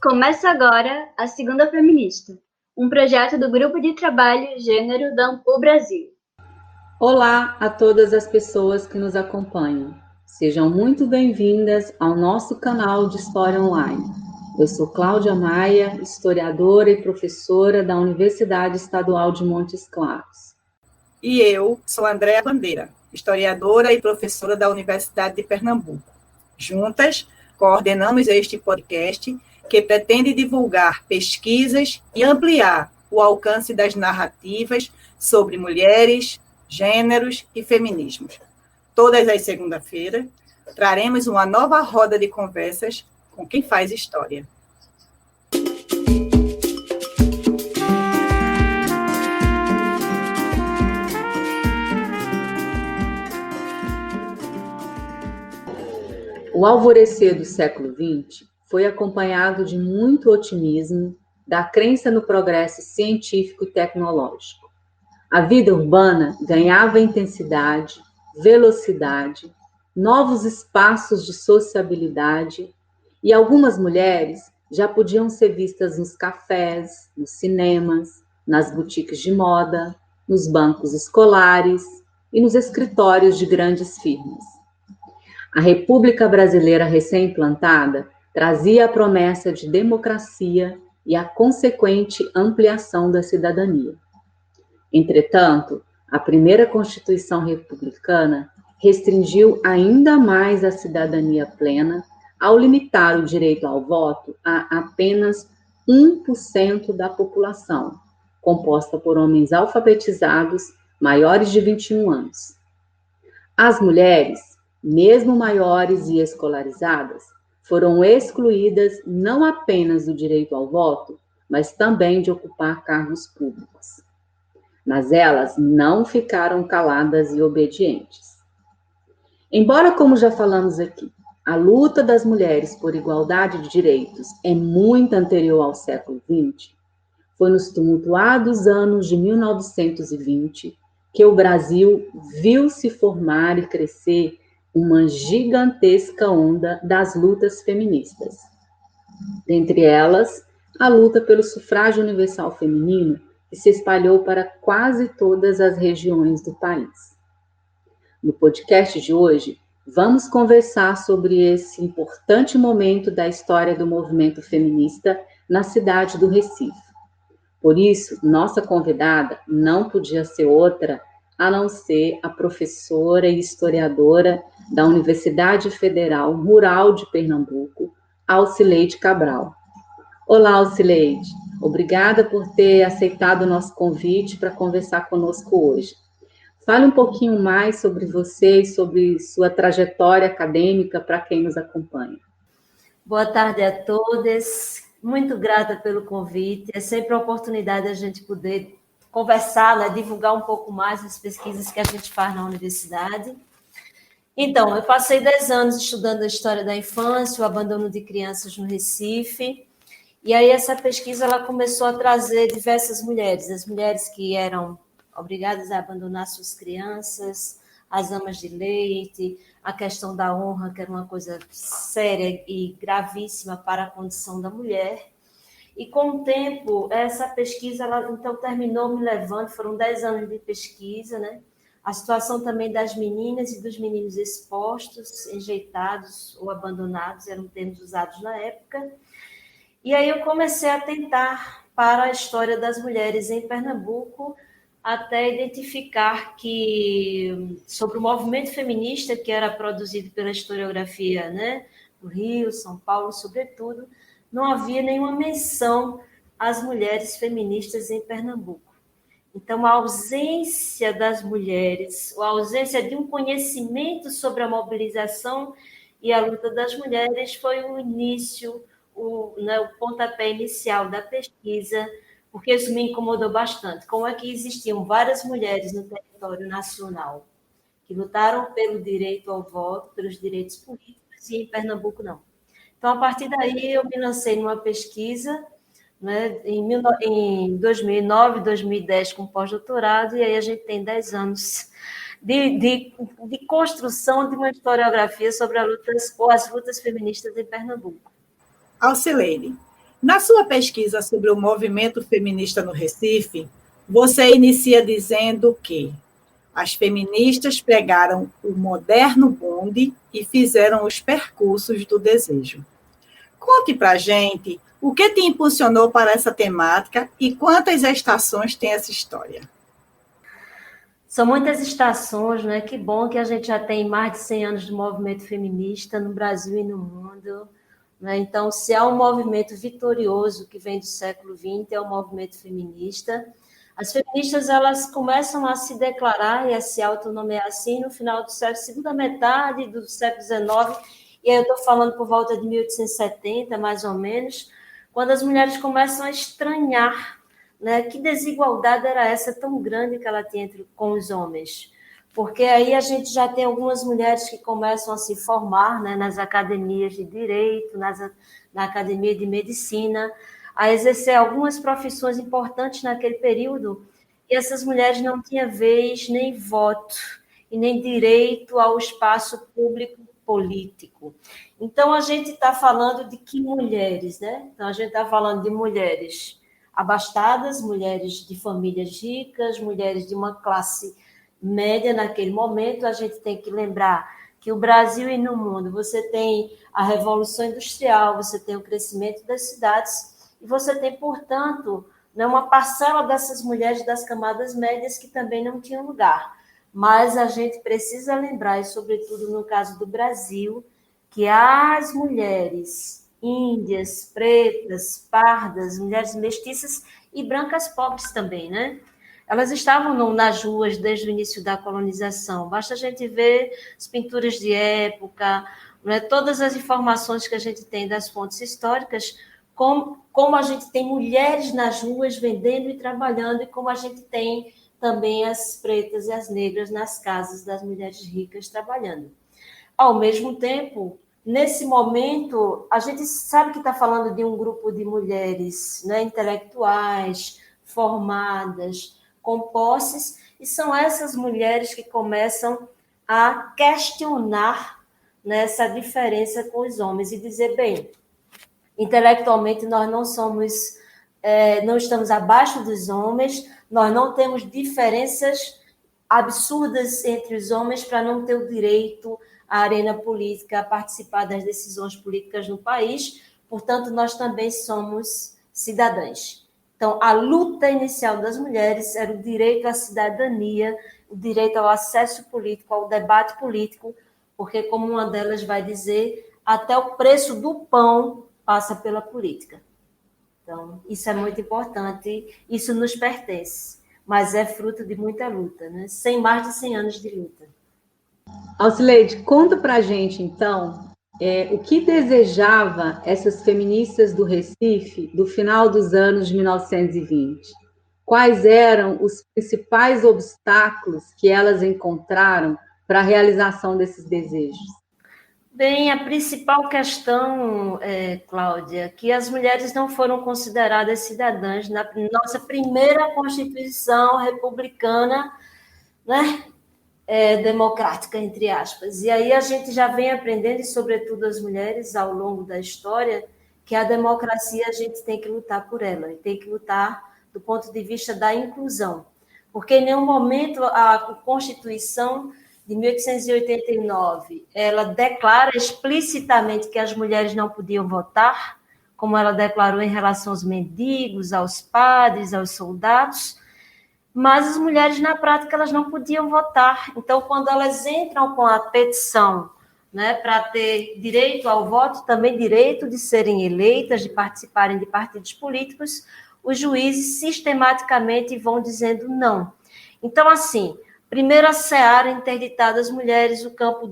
Começa agora a Segunda Feminista, um projeto do Grupo de Trabalho Gênero da Ampul Brasil. Olá a todas as pessoas que nos acompanham. Sejam muito bem-vindas ao nosso canal de História Online. Eu sou Cláudia Maia, historiadora e professora da Universidade Estadual de Montes Claros. E eu sou Andréa Bandeira, historiadora e professora da Universidade de Pernambuco. Juntas, coordenamos este podcast que pretende divulgar pesquisas e ampliar o alcance das narrativas sobre mulheres, gêneros e feminismos. Todas as segundas-feiras, traremos uma nova roda de conversas com quem faz história. O alvorecer do século XX foi acompanhado de muito otimismo, da crença no progresso científico e tecnológico. A vida urbana ganhava intensidade, velocidade, novos espaços de sociabilidade e algumas mulheres já podiam ser vistas nos cafés, nos cinemas, nas boutiques de moda, nos bancos escolares e nos escritórios de grandes firmas. A República Brasileira recém-implantada trazia a promessa de democracia e a consequente ampliação da cidadania. Entretanto, a primeira Constituição republicana restringiu ainda mais a cidadania plena ao limitar o direito ao voto a apenas 1% da população, composta por homens alfabetizados maiores de 21 anos. As mulheres, mesmo maiores e escolarizadas, foram excluídas não apenas do direito ao voto, mas também de ocupar cargos públicos. Mas elas não ficaram caladas e obedientes. Embora, como já falamos aqui, a luta das mulheres por igualdade de direitos é muito anterior ao século XX, foi nos tumultuados anos de 1920 que o Brasil viu se formar e crescer uma gigantesca onda das lutas feministas. Dentre elas, a luta pelo sufrágio universal feminino, que se espalhou para quase todas as regiões do país. No podcast de hoje, vamos conversar sobre esse importante momento da história do movimento feminista na cidade do Recife. Por isso, nossa convidada não podia ser outra a não ser a professora e historiadora da Universidade Federal Rural de Pernambuco, Alcileide Cabral. Olá, Alcileide. Obrigada por ter aceitado o nosso convite para conversar conosco hoje. Fale um pouquinho mais sobre você e sobre sua trajetória acadêmica para quem nos acompanha. Boa tarde a todas. Muito grata pelo convite. É sempre uma oportunidade a gente poder conversar, né, divulgar um pouco mais as pesquisas que a gente faz na universidade. Então, eu passei 10 anos estudando a história da infância, o abandono de crianças no Recife, e aí essa pesquisa ela começou a trazer diversas mulheres, as mulheres que eram obrigadas a abandonar suas crianças, as amas de leite, a questão da honra, que era uma coisa séria e gravíssima para a condição da mulher. E com o tempo, essa pesquisa, ela então terminou me levando, foram 10 anos de pesquisa, né? A situação também das meninas e dos meninos expostos, enjeitados ou abandonados, eram termos usados na época. E aí eu comecei a tentar para a história das mulheres em Pernambuco, até identificar que, sobre o movimento feminista que era produzido pela historiografia, né, do Rio, São Paulo, sobretudo, não havia nenhuma menção às mulheres feministas em Pernambuco. Então, a ausência das mulheres, a ausência de um conhecimento sobre a mobilização e a luta das mulheres foi o início, o pontapé inicial da pesquisa, porque isso me incomodou bastante. Como é que existiam várias mulheres no território nacional que lutaram pelo direito ao voto, pelos direitos políticos, e em Pernambuco não. Então, a partir daí, eu me lancei numa pesquisa, né, em 2009, 2010, com pós-doutorado, e aí a gente tem 10 anos de construção de uma historiografia sobre as lutas feministas em Pernambuco. Alcileide, Na sua pesquisa sobre o movimento feminista no Recife, você inicia dizendo que as feministas pegaram o moderno bonde e fizeram os percursos do desejo. Conte para a gente o que te impulsionou para essa temática e quantas estações tem essa história. São muitas estações, né? Que bom que a gente já tem mais de 100 anos de movimento feminista no Brasil e no mundo. Né? Então, se há um movimento vitorioso que vem do século XX, é o movimento feminista. As feministas, elas começam a se declarar e a se autonomear assim no final do século, segunda metade do século XIX, e aí eu estou falando por volta de 1870, mais ou menos, quando as mulheres começam a estranhar, né, que desigualdade era essa tão grande que ela tinha com os homens. Porque aí a gente já tem algumas mulheres que começam a se formar, né, nas academias de direito, na academia de medicina, a exercer algumas profissões importantes naquele período, e essas mulheres não tinham vez, nem voto, e nem direito ao espaço público político. Então, a gente está falando de que mulheres, né? Então, a gente está falando de mulheres abastadas, mulheres de famílias ricas, mulheres de uma classe média naquele momento. A gente tem que lembrar que o Brasil e no mundo você tem a Revolução Industrial, você tem o crescimento das cidades, e você tem, portanto, uma parcela dessas mulheres das camadas médias que também não tinham lugar. Mas a gente precisa lembrar, e sobretudo no caso do Brasil, que as mulheres índias, pretas, pardas, mulheres mestiças e brancas pobres também, né? Elas estavam nas ruas desde o início da colonização. Basta a gente ver as pinturas de época, né? Todas as informações que a gente tem das fontes históricas, como a gente tem mulheres nas ruas vendendo e trabalhando, e como a gente tem também as pretas e as negras nas casas das mulheres ricas trabalhando. Ao mesmo tempo, nesse momento, a gente sabe que está falando de um grupo de mulheres, né, intelectuais, formadas, com posses, e são essas mulheres que começam a questionar, né, essa diferença com os homens e dizer, bem, intelectualmente nós não estamos abaixo dos homens, nós não temos diferenças absurdas entre os homens para não ter o direito à arena política, a participar das decisões políticas no país, portanto, nós também somos cidadãs. Então, a luta inicial das mulheres era o direito à cidadania, o direito ao acesso político, ao debate político, porque, como uma delas vai dizer, até o preço do pão passa pela política. Então, isso é muito importante, isso nos pertence, mas é fruto de muita luta, né? Mais de 100 anos de luta. Alcileide, conta pra gente, então, o que desejava essas feministas do Recife do final dos anos de 1920? Quais eram os principais obstáculos que elas encontraram para a realização desses desejos? Bem, a principal questão, Cláudia, que as mulheres não foram consideradas cidadãs na nossa primeira Constituição republicana, né? Democrática, entre aspas. E aí a gente já vem aprendendo, e sobretudo as mulheres, ao longo da história, que a democracia a gente tem que lutar por ela, e tem que lutar do ponto de vista da inclusão. Porque em nenhum momento a Constituição de 1889, ela declara explicitamente que as mulheres não podiam votar, como ela declarou em relação aos mendigos, aos padres, aos soldados, mas as mulheres, na prática, elas não podiam votar. Então, quando elas entram com a petição, né, para ter direito ao voto, também direito de serem eleitas, de participarem de partidos políticos, os juízes sistematicamente vão dizendo não. Então, assim, primeiro a seara interditada às mulheres o campo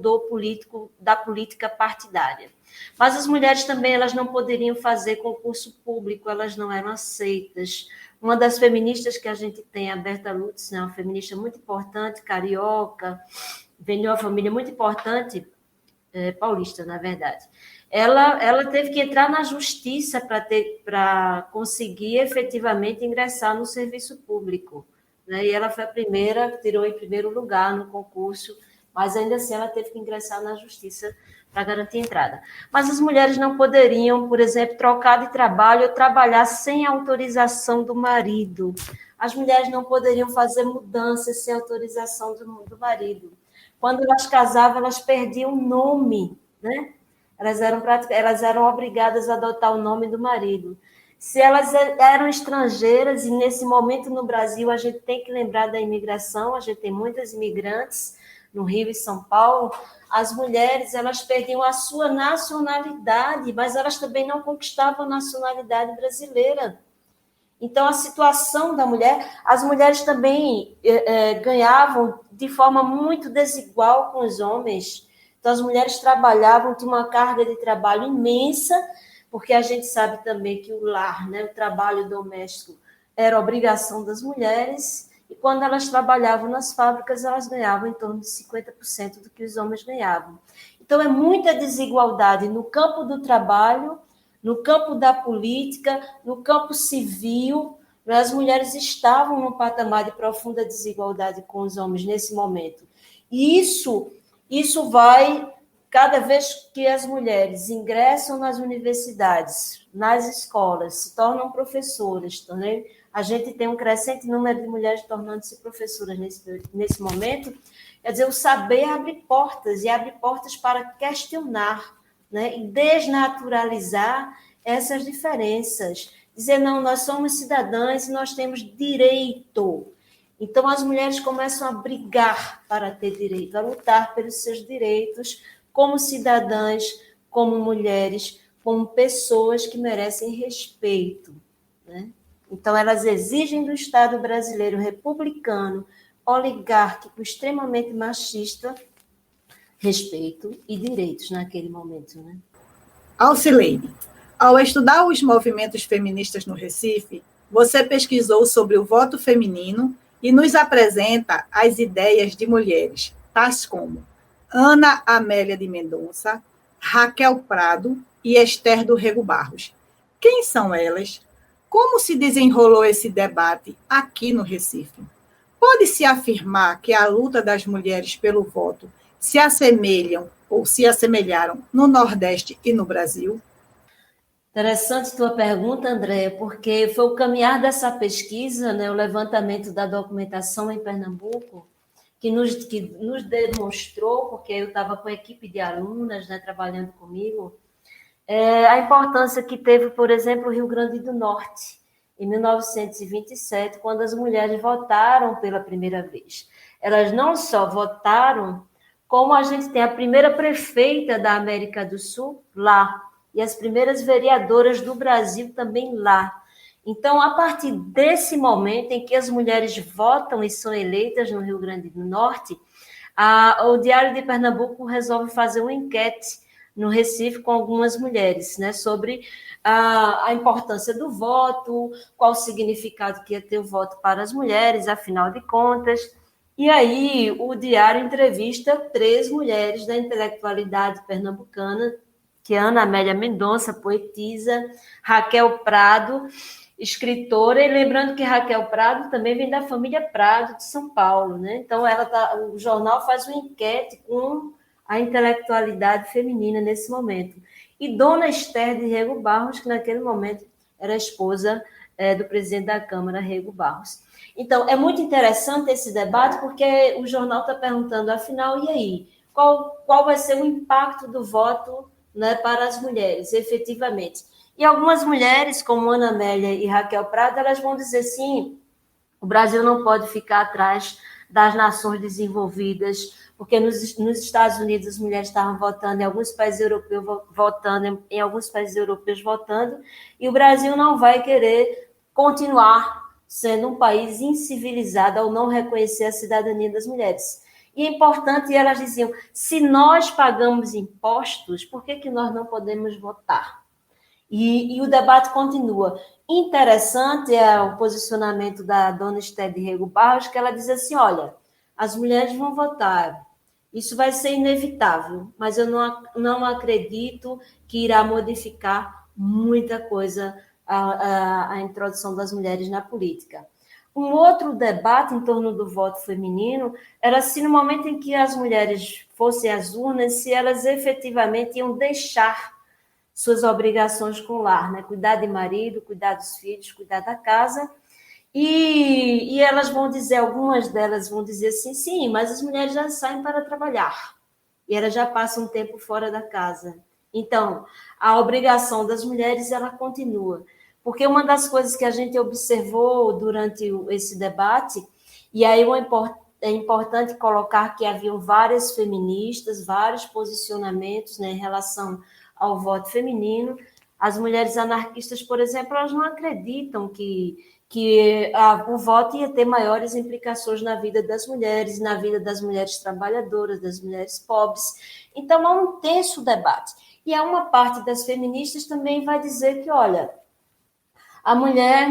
da política partidária. Mas as mulheres também elas não poderiam fazer concurso público, elas não eram aceitas. Uma das feministas que a gente tem, a Berta Lutz, né, uma feminista muito importante, carioca, vem de uma família muito importante, paulista, na verdade. Ela teve que entrar na justiça para conseguir efetivamente ingressar no serviço público. Né? E ela foi a primeira, tirou em primeiro lugar no concurso, mas ainda assim ela teve que ingressar na justiça para garantir a entrada. Mas as mulheres não poderiam, por exemplo, trocar de trabalho ou trabalhar sem autorização do marido. As mulheres não poderiam fazer mudanças sem autorização do marido. Quando elas casavam, elas perdiam o nome, né? Elas eram obrigadas a adotar o nome do marido. Se elas eram estrangeiras, e nesse momento no Brasil a gente tem que lembrar da imigração, a gente tem muitas imigrantes no Rio e São Paulo, as mulheres elas perdiam a sua nacionalidade, mas elas também não conquistavam a nacionalidade brasileira. Então, a situação da mulher, as mulheres também ganhavam de forma muito desigual com os homens. Então, as mulheres trabalhavam, tinham uma carga de trabalho imensa, porque a gente sabe também que o lar, né, o trabalho doméstico, era obrigação das mulheres, e quando elas trabalhavam nas fábricas, elas ganhavam em torno de 50% do que os homens ganhavam. Então, é muita desigualdade no campo do trabalho, no campo da política, no campo civil. As mulheres estavam num patamar de profunda desigualdade com os homens nesse momento. E isso vai, cada vez que as mulheres ingressam nas universidades, nas escolas, se tornam professoras, também, a gente tem um crescente número de mulheres tornando-se professoras nesse momento. Quer dizer, o saber abre portas, e abre portas para questionar, né, e desnaturalizar essas diferenças. Dizer, não, nós somos cidadãs e nós temos direito. Então, as mulheres começam a brigar para ter direito, a lutar pelos seus direitos como cidadãs, como mulheres, como pessoas que merecem respeito, né? Então, elas exigem do Estado brasileiro republicano, oligárquico, extremamente machista, respeito e direitos naquele momento, né? Alcileide, ao estudar os movimentos feministas no Recife, você pesquisou sobre o voto feminino e nos apresenta as ideias de mulheres, tais como Ana Amélia de Mendonça, Raquel Prado e Esther do Rego Barros. Quem são elas? Como se desenrolou esse debate aqui no Recife? Pode-se afirmar que a luta das mulheres pelo voto se assemelham ou se assemelharam no Nordeste e no Brasil? Interessante tua pergunta, Andréia, porque foi o caminhar dessa pesquisa, né, o levantamento da documentação em Pernambuco, que nos demonstrou, porque eu estava com a equipe de alunas, né, trabalhando comigo, a importância que teve, por exemplo, o Rio Grande do Norte, em 1927, quando as mulheres votaram pela primeira vez. Elas não só votaram, como a gente tem a primeira prefeita da América do Sul lá, e as primeiras vereadoras do Brasil também lá. Então, a partir desse momento em que as mulheres votam e são eleitas no Rio Grande do Norte, o Diário de Pernambuco resolve fazer uma enquete no Recife com algumas mulheres, né, sobre a importância do voto, qual o significado que ia ter o voto para as mulheres, afinal de contas. E aí o Diário entrevista 3 mulheres da intelectualidade pernambucana, que é Ana Amélia Mendonça, poetisa, Raquel Prado, escritora, e lembrando que Raquel Prado também vem da família Prado, de São Paulo, né? Então, o jornal faz uma enquete com a intelectualidade feminina nesse momento. E Dona Esther de Rego Barros, que naquele momento era a esposa do presidente da Câmara, Rego Barros. Então, é muito interessante esse debate, porque o jornal está perguntando, afinal, e aí? Qual vai ser o impacto do voto, né, para as mulheres, efetivamente? E algumas mulheres, como Ana Amélia e Raquel Prado, elas vão dizer, sim, o Brasil não pode ficar atrás das nações desenvolvidas, porque nos Estados Unidos as mulheres estavam votando, em alguns países europeus votando, em alguns países europeus votando, e o Brasil não vai querer continuar sendo um país incivilizado ao não reconhecer a cidadania das mulheres. E é importante, e elas diziam, se nós pagamos impostos, por que nós não podemos votar? E o debate continua. Interessante é o posicionamento da dona Esther de Rego Barros, que ela diz assim, olha, as mulheres vão votar, isso vai ser inevitável, mas eu não acredito que irá modificar muita coisa a introdução das mulheres na política. Um outro debate em torno do voto feminino era se no momento em que as mulheres fossem às urnas, se elas efetivamente iam deixar suas obrigações com o lar, né? Cuidar de marido, cuidar dos filhos, cuidar da casa. E elas vão dizer, algumas delas vão dizer assim, sim, mas as mulheres já saem para trabalhar e elas já passam um tempo fora da casa. Então, a obrigação das mulheres, ela continua. Porque uma das coisas que a gente observou durante esse debate, e aí é importante colocar que haviam várias feministas, vários posicionamentos, né, em relação ao voto feminino. As mulheres anarquistas, por exemplo, elas não acreditam que o voto ia ter maiores implicações na vida das mulheres trabalhadoras, das mulheres pobres. Então, há um tenso debate. E há uma parte das feministas também vai dizer que, olha, a mulher,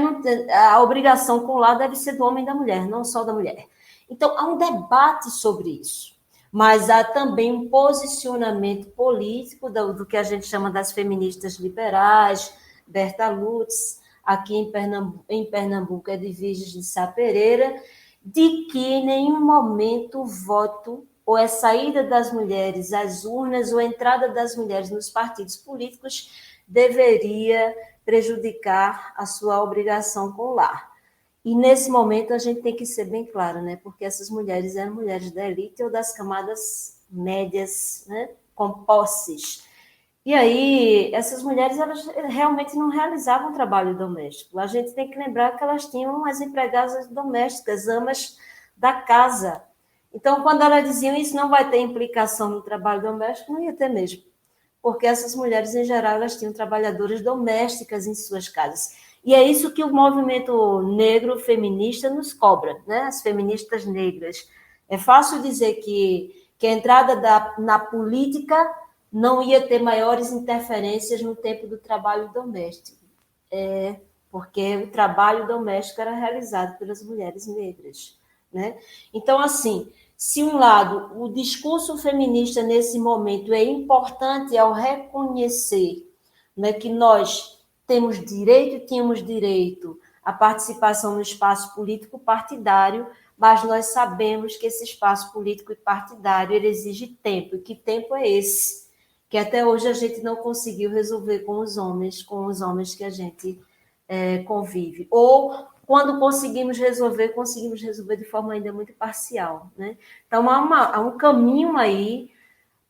a obrigação com o lar deve ser do homem e da mulher, não só da mulher. Então, há um debate sobre isso. Mas há também um posicionamento político do que a gente chama das feministas liberais, Berta Lutz, aqui em Pernambuco é de Virgens de Sá Pereira, de que em nenhum momento o voto ou a saída das mulheres às urnas ou a entrada das mulheres nos partidos políticos deveria prejudicar a sua obrigação com o lar. E nesse momento a gente tem que ser bem claro, né? Porque essas mulheres eram mulheres da elite ou das camadas médias, né? Com posses. E aí, essas mulheres, elas realmente não realizavam trabalho doméstico. A gente tem que lembrar que elas tinham as empregadas domésticas, amas da casa. Então, quando elas diziam isso não vai ter implicação no trabalho doméstico, não ia ter mesmo. Porque essas mulheres, em geral, elas tinham trabalhadoras domésticas em suas casas. E é isso que o movimento negro feminista nos cobra, né? As feministas negras. É fácil dizer que a entrada na política não ia ter maiores interferências no tempo do trabalho doméstico. Porque o trabalho doméstico era realizado pelas mulheres negras, né? Então, assim, se um lado, o discurso feminista nesse momento é importante ao reconhecer, né, que nós tínhamos direito à participação no espaço político partidário, mas nós sabemos que esse espaço político e partidário ele exige tempo. E que tempo é esse? Que até hoje a gente não conseguiu resolver com os homens que a gente convive. Ou, quando conseguimos resolver de forma ainda muito parcial, né? Então, há um caminho aí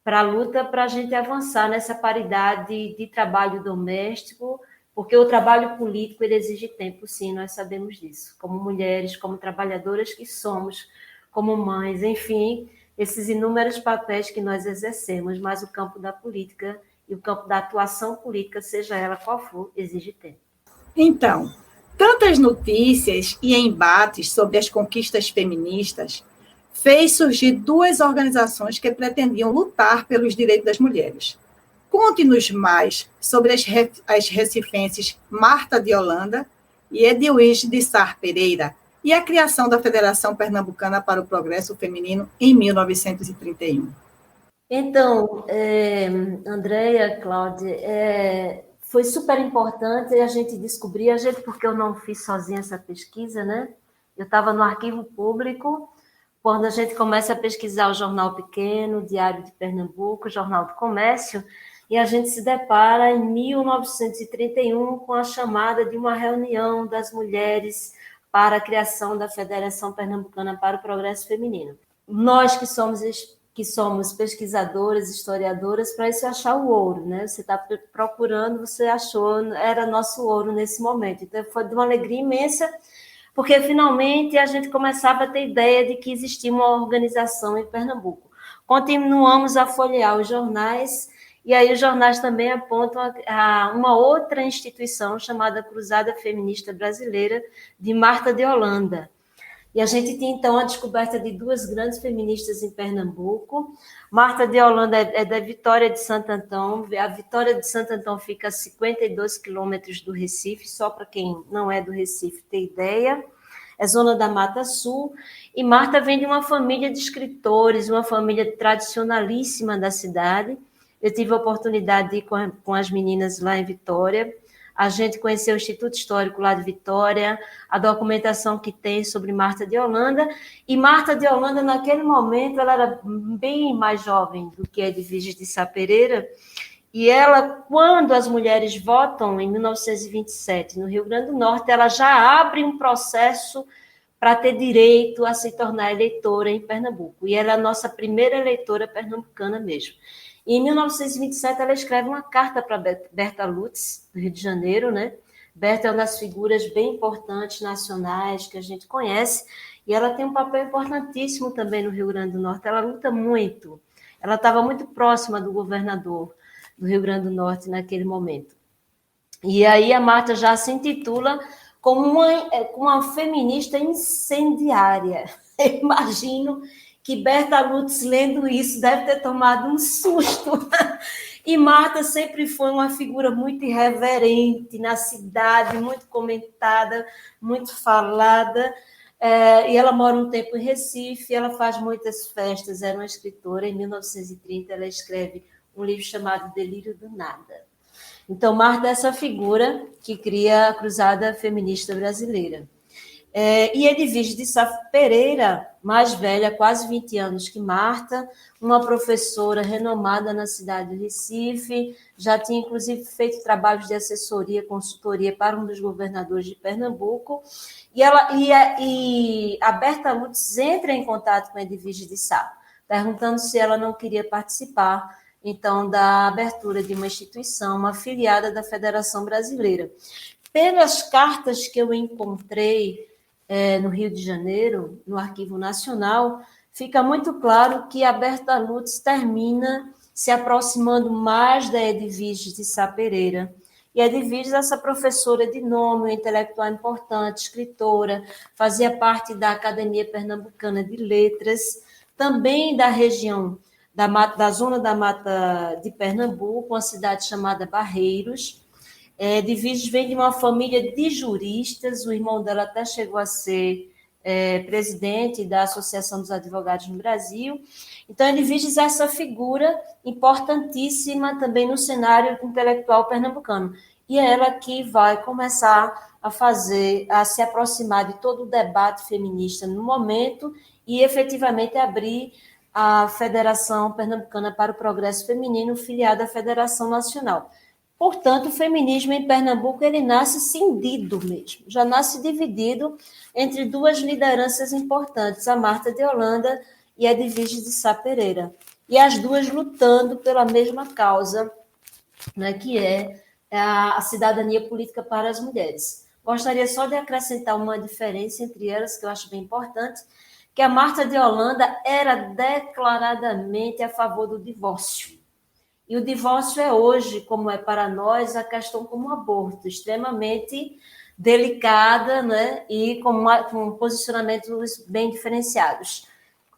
para a luta, para a gente avançar nessa paridade de trabalho doméstico, porque o trabalho político ele exige tempo, sim, nós sabemos disso, como mulheres, como trabalhadoras que somos, como mães, enfim, esses inúmeros papéis que nós exercemos, mas o campo da política e o campo da atuação política, seja ela qual for, exige tempo. Então, tantas notícias e embates sobre as conquistas feministas fez surgir duas organizações que pretendiam lutar pelos direitos das mulheres. Conte-nos mais sobre as recifenses Marta de Holanda e Edwige de Sá Pereira e a criação da Federação Pernambucana para o Progresso Feminino em 1931. Então, Andréia, Cláudia, foi super importante a gente descobrir, porque eu não fiz sozinha essa pesquisa, né? Eu estava no arquivo público, quando a gente começa a pesquisar o Jornal Pequeno, o Diário de Pernambuco, o Jornal do Comércio, e a gente se depara em 1931 com a chamada de uma reunião das mulheres para a criação da Federação Pernambucana para o Progresso Feminino. Nós que somos pesquisadoras, historiadoras, para isso achar o ouro, né? Você está procurando, você achou, era nosso ouro nesse momento. Então, foi de uma alegria imensa, porque finalmente a gente começava a ter ideia de que existia uma organização em Pernambuco. Continuamos a folhear os jornais, e aí os jornais também apontam a uma outra instituição chamada Cruzada Feminista Brasileira, de Marta de Holanda. E a gente tinha, então, a descoberta de duas grandes feministas em Pernambuco. Marta de Holanda é da Vitória de Santo Antão. A Vitória de Santo Antão fica a 52 quilômetros do Recife, só para quem não é do Recife ter ideia. É zona da Mata Sul. E Marta vem de uma família de escritores, uma família tradicionalíssima da cidade. Eu tive a oportunidade de ir com as meninas lá em Vitória. a gente conheceu o Instituto Histórico lá de Vitória, a documentação que tem sobre Marta de Holanda, e Marta de Holanda, naquele momento, ela era bem mais jovem do que Edviges de Sá Pereira, e ela, quando as mulheres votam, em 1927, no Rio Grande do Norte, ela já abre um processo para ter direito a se tornar eleitora em Pernambuco, e ela é a nossa primeira eleitora pernambucana mesmo. E em 1927, ela escreve uma carta para Berta Lutz, do Rio de Janeiro, né? Berta é uma das figuras bem importantes nacionais que a gente conhece, e ela tem um papel importantíssimo também no Rio Grande do Norte. Ela luta muito. Ela estava muito próxima do governador do Rio Grande do Norte naquele momento. E aí a Marta já se intitula como uma feminista incendiária. Eu imagino que Berta Lutz, lendo isso, deve ter tomado um susto. E Marta sempre foi uma figura muito irreverente na cidade, muito comentada, muito falada. E ela mora um tempo em Recife, ela faz muitas festas, era uma escritora. Em 1930, ela escreve um livro chamado Delírio do Nada. Então, Marta é essa figura que cria a Cruzada Feminista Brasileira. E Edviges de Sá Pereira, mais velha, quase 20 anos que Marta, uma professora renomada na cidade de Recife, já tinha, inclusive, feito trabalhos de assessoria, consultoria para um dos governadores de Pernambuco, e a Berta Lutz entra em contato com Edviges de Sá, perguntando se ela não queria participar, então, da abertura de uma instituição, uma afiliada da Federação Brasileira. Pelas cartas que eu encontrei no Rio de Janeiro, no Arquivo Nacional, fica muito claro que a Berta Lutz termina se aproximando mais da Edviges de Sá Pereira. E a Edviges, essa professora de nome, uma intelectual importante, escritora, fazia parte da Academia Pernambucana de Letras, também da região da zona da Mata de Pernambuco, uma cidade chamada Barreiros. Edviges vem de uma família de juristas, o irmão dela até chegou a ser presidente da Associação dos Advogados no Brasil. Então, Edviges é essa figura importantíssima também no cenário intelectual pernambucano. E é ela que vai começar a se aproximar de todo o debate feminista no momento e efetivamente abrir a Federação Pernambucana para o Progresso Feminino, filiada à Federação Nacional. Portanto, o feminismo em Pernambuco ele nasce cindido mesmo, já nasce dividido entre duas lideranças importantes, a Marta de Holanda e a Edviges de Sá Pereira, e as duas lutando pela mesma causa, né, que é a cidadania política para as mulheres. Gostaria só de acrescentar uma diferença entre elas, que eu acho bem importante, que a Marta de Holanda era declaradamente a favor do divórcio. E o divórcio é hoje, como é para nós, a questão como o aborto, extremamente delicada, né? E com posicionamentos bem diferenciados.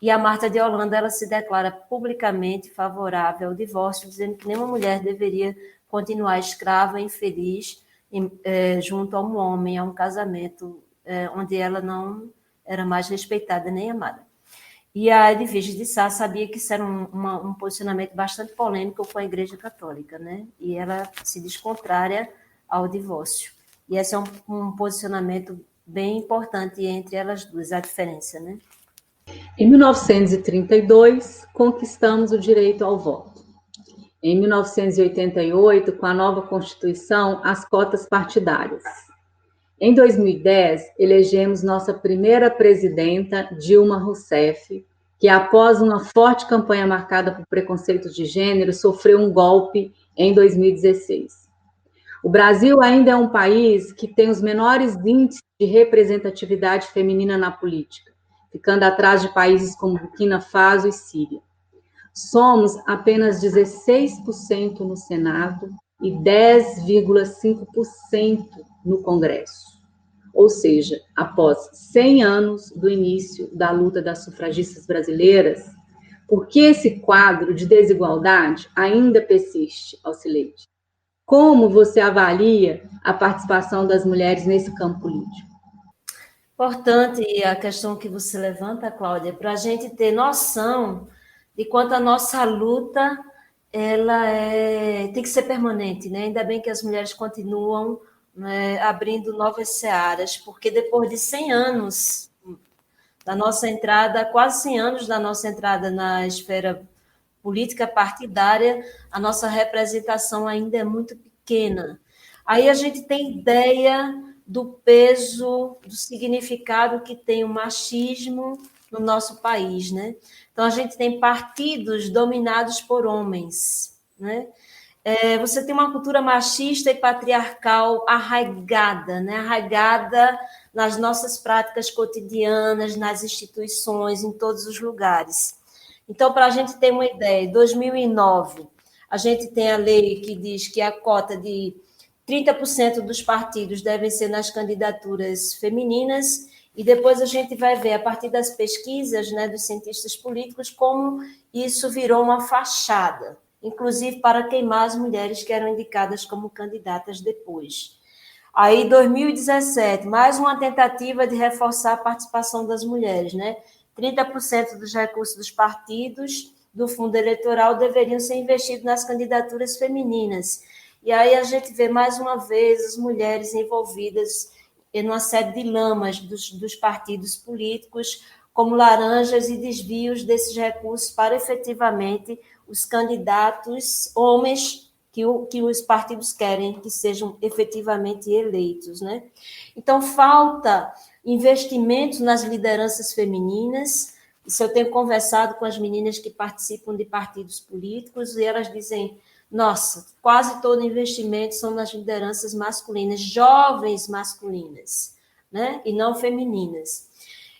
E a Marta de Holanda ela se declara publicamente favorável ao divórcio, dizendo que nenhuma mulher deveria continuar escrava, infeliz, junto a um homem, a um casamento onde ela não era mais respeitada nem amada. E a Edviges de Sá sabia que isso era um posicionamento bastante polêmico com a Igreja Católica, né? E ela se diz contrária ao divórcio. E esse é um posicionamento bem importante entre elas duas, a diferença, né? Em 1932, conquistamos o direito ao voto. Em 1988, com a nova Constituição, as cotas partidárias. Em 2010, elegemos nossa primeira presidenta, Dilma Rousseff, que após uma forte campanha marcada por preconceitos de gênero, sofreu um golpe em 2016. O Brasil ainda é um país que tem os menores índices de representatividade feminina na política, ficando atrás de países como Burkina Faso e Síria. Somos apenas 16% no Senado e 10,5% no Congresso. Ou seja, após 100 anos do início da luta das sufragistas brasileiras, por que esse quadro de desigualdade ainda persiste, Alcileide? Como você avalia a participação das mulheres nesse campo político? Importante a questão que você levanta, Cláudia, para a gente ter noção de quanto a nossa luta tem que ser permanente, né? Ainda bem que as mulheres continuam, né, abrindo novas searas, porque depois de 100 anos da nossa entrada, quase 100 anos da nossa entrada na esfera política partidária, a nossa representação ainda é muito pequena. Aí a gente tem ideia do peso, do significado que tem o machismo no nosso país, né? Então, a gente tem partidos dominados por homens, né? Você tem uma cultura machista e patriarcal arraigada, né? Arraigada nas nossas práticas cotidianas, nas instituições, em todos os lugares. Então, para a gente ter uma ideia, em 2009, a gente tem a lei que diz que a cota de 30% dos partidos devem ser nas candidaturas femininas, e depois a gente vai ver, a partir das pesquisas, né, dos cientistas políticos, como isso virou uma fachada, inclusive para queimar as mulheres que eram indicadas como candidatas depois. Aí, 2017, mais uma tentativa de reforçar a participação das mulheres, né? 30% dos recursos dos partidos do fundo eleitoral deveriam ser investidos nas candidaturas femininas. E aí a gente vê mais uma vez as mulheres envolvidas em uma série de lamas dos partidos políticos, como laranjas e desvios desses recursos para efetivamente os candidatos homens que os partidos querem que sejam efetivamente eleitos, né? Então, falta investimentos nas lideranças femininas. Isso eu tenho conversado com as meninas que participam de partidos políticos, e elas dizem, nossa, quase todo investimento são nas lideranças masculinas, jovens masculinas, né? E não femininas.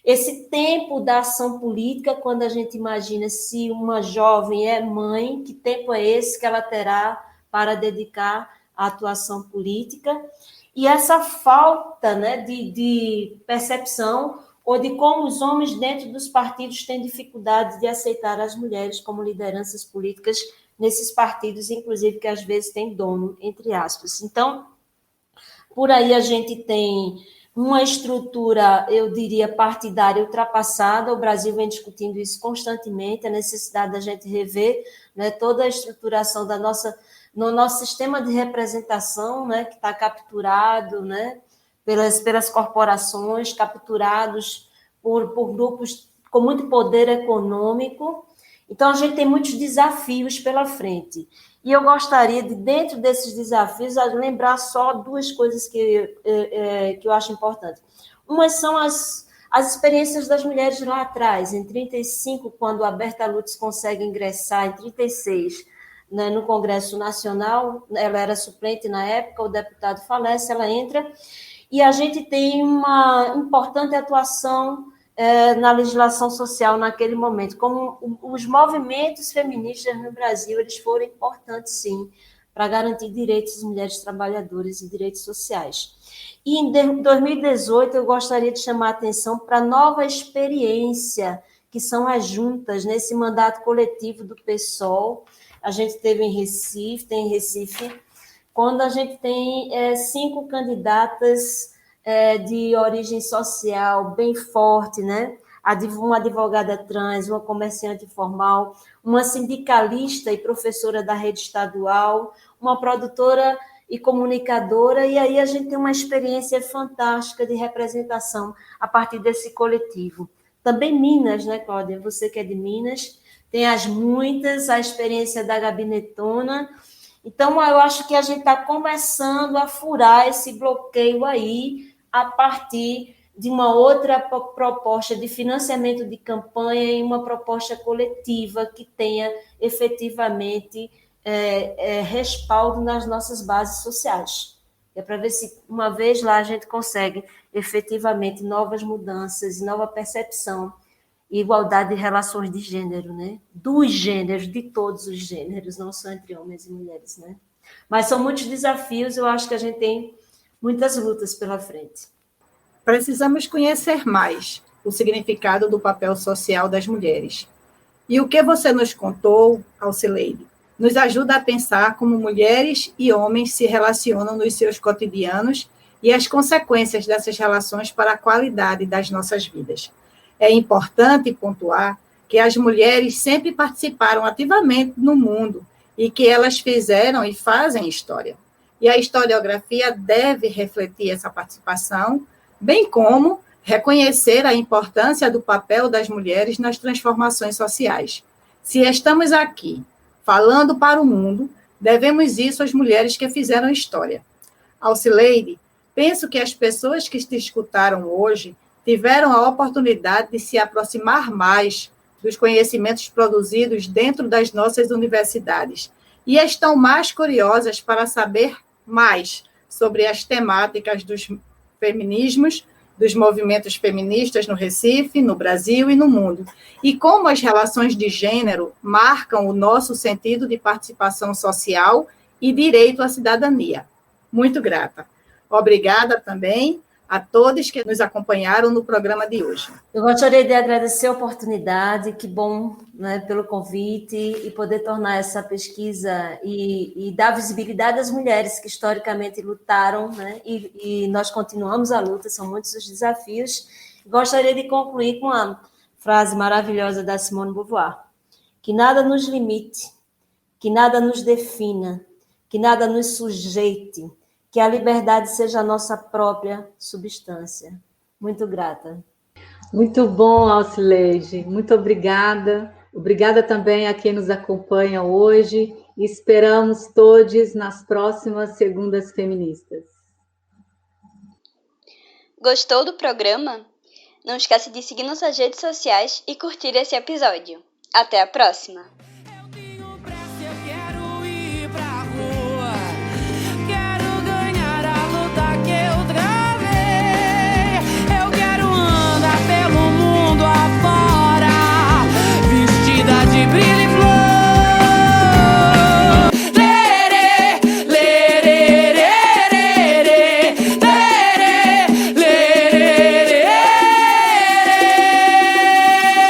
Esse tempo da ação política, quando a gente imagina se uma jovem é mãe, que tempo é esse que ela terá para dedicar à atuação política? E essa falta, né, de percepção, ou de como os homens dentro dos partidos têm dificuldade de aceitar as mulheres como lideranças políticas nesses partidos, inclusive que às vezes tem dono, entre aspas. Então, por aí a gente tem uma estrutura, eu diria, partidária ultrapassada. O Brasil vem discutindo isso constantemente, a necessidade da gente rever, né, toda a estruturação no nosso sistema de representação, né, que está capturado, né, pelas corporações, capturados por grupos com muito poder econômico. Então, a gente tem muitos desafios pela frente. E eu gostaria de, dentro desses desafios, lembrar só duas coisas que eu acho importante. Uma são as experiências das mulheres lá atrás, em 1935, quando a Berta Lutz consegue ingressar, em 1936, né, no Congresso Nacional, ela era suplente na época, o deputado falece, ela entra, e a gente tem uma importante atuação na legislação social naquele momento, como os movimentos feministas no Brasil, eles foram importantes, sim, para garantir direitos das mulheres trabalhadoras e direitos sociais. E em 2018, eu gostaria de chamar a atenção para a nova experiência, que são as juntas, nesse mandato coletivo do PSOL. A gente teve em Recife, quando a gente tem 5 candidatas de origem social bem forte, né? Uma advogada trans, uma comerciante informal, uma sindicalista e professora da rede estadual, uma produtora e comunicadora, e aí a gente tem uma experiência fantástica de representação a partir desse coletivo. Também Minas, né, Cláudia? Você que é de Minas, tem a experiência da Gabinetona. Então, eu acho que a gente está começando a furar esse bloqueio aí, a partir de uma outra proposta de financiamento de campanha e uma proposta coletiva que tenha efetivamente respaldo nas nossas bases sociais. É para ver se, uma vez lá, a gente consegue efetivamente novas mudanças, nova percepção e igualdade de relações de gênero, né? Dos gêneros, de todos os gêneros, não só entre homens e mulheres, né? Mas são muitos desafios, eu acho que a gente tem muitas lutas pela frente. Precisamos conhecer mais o significado do papel social das mulheres. E o que você nos contou, Alcileide, nos ajuda a pensar como mulheres e homens se relacionam nos seus cotidianos e as consequências dessas relações para a qualidade das nossas vidas. É importante pontuar que as mulheres sempre participaram ativamente no mundo e que elas fizeram e fazem história. E a historiografia deve refletir essa participação, bem como reconhecer a importância do papel das mulheres nas transformações sociais. Se estamos aqui falando para o mundo, devemos isso às mulheres que fizeram história. Alcileide, penso que as pessoas que te escutaram hoje tiveram a oportunidade de se aproximar mais dos conhecimentos produzidos dentro das nossas universidades e estão mais curiosas para saber mais sobre as temáticas dos feminismos, dos movimentos feministas no Recife, no Brasil e no mundo, e como as relações de gênero marcam o nosso sentido de participação social e direito à cidadania. Muito grata. Obrigada também a todos que nos acompanharam no programa de hoje. Eu gostaria de agradecer a oportunidade, que bom, né, pelo convite e poder tornar essa pesquisa e dar visibilidade às mulheres que historicamente lutaram, né, e nós continuamos a luta, são muitos os desafios. Gostaria de concluir com uma frase maravilhosa da Simone de Beauvoir: que nada nos limite, que nada nos defina, que nada nos sujeite, que a liberdade seja a nossa própria substância. Muito grata. Muito bom, Alcileide. Muito obrigada. Obrigada também a quem nos acompanha hoje. E esperamos todos nas próximas Segundas Feministas. Gostou do programa? Não esqueça de seguir nossas redes sociais e curtir esse episódio. Até a próxima!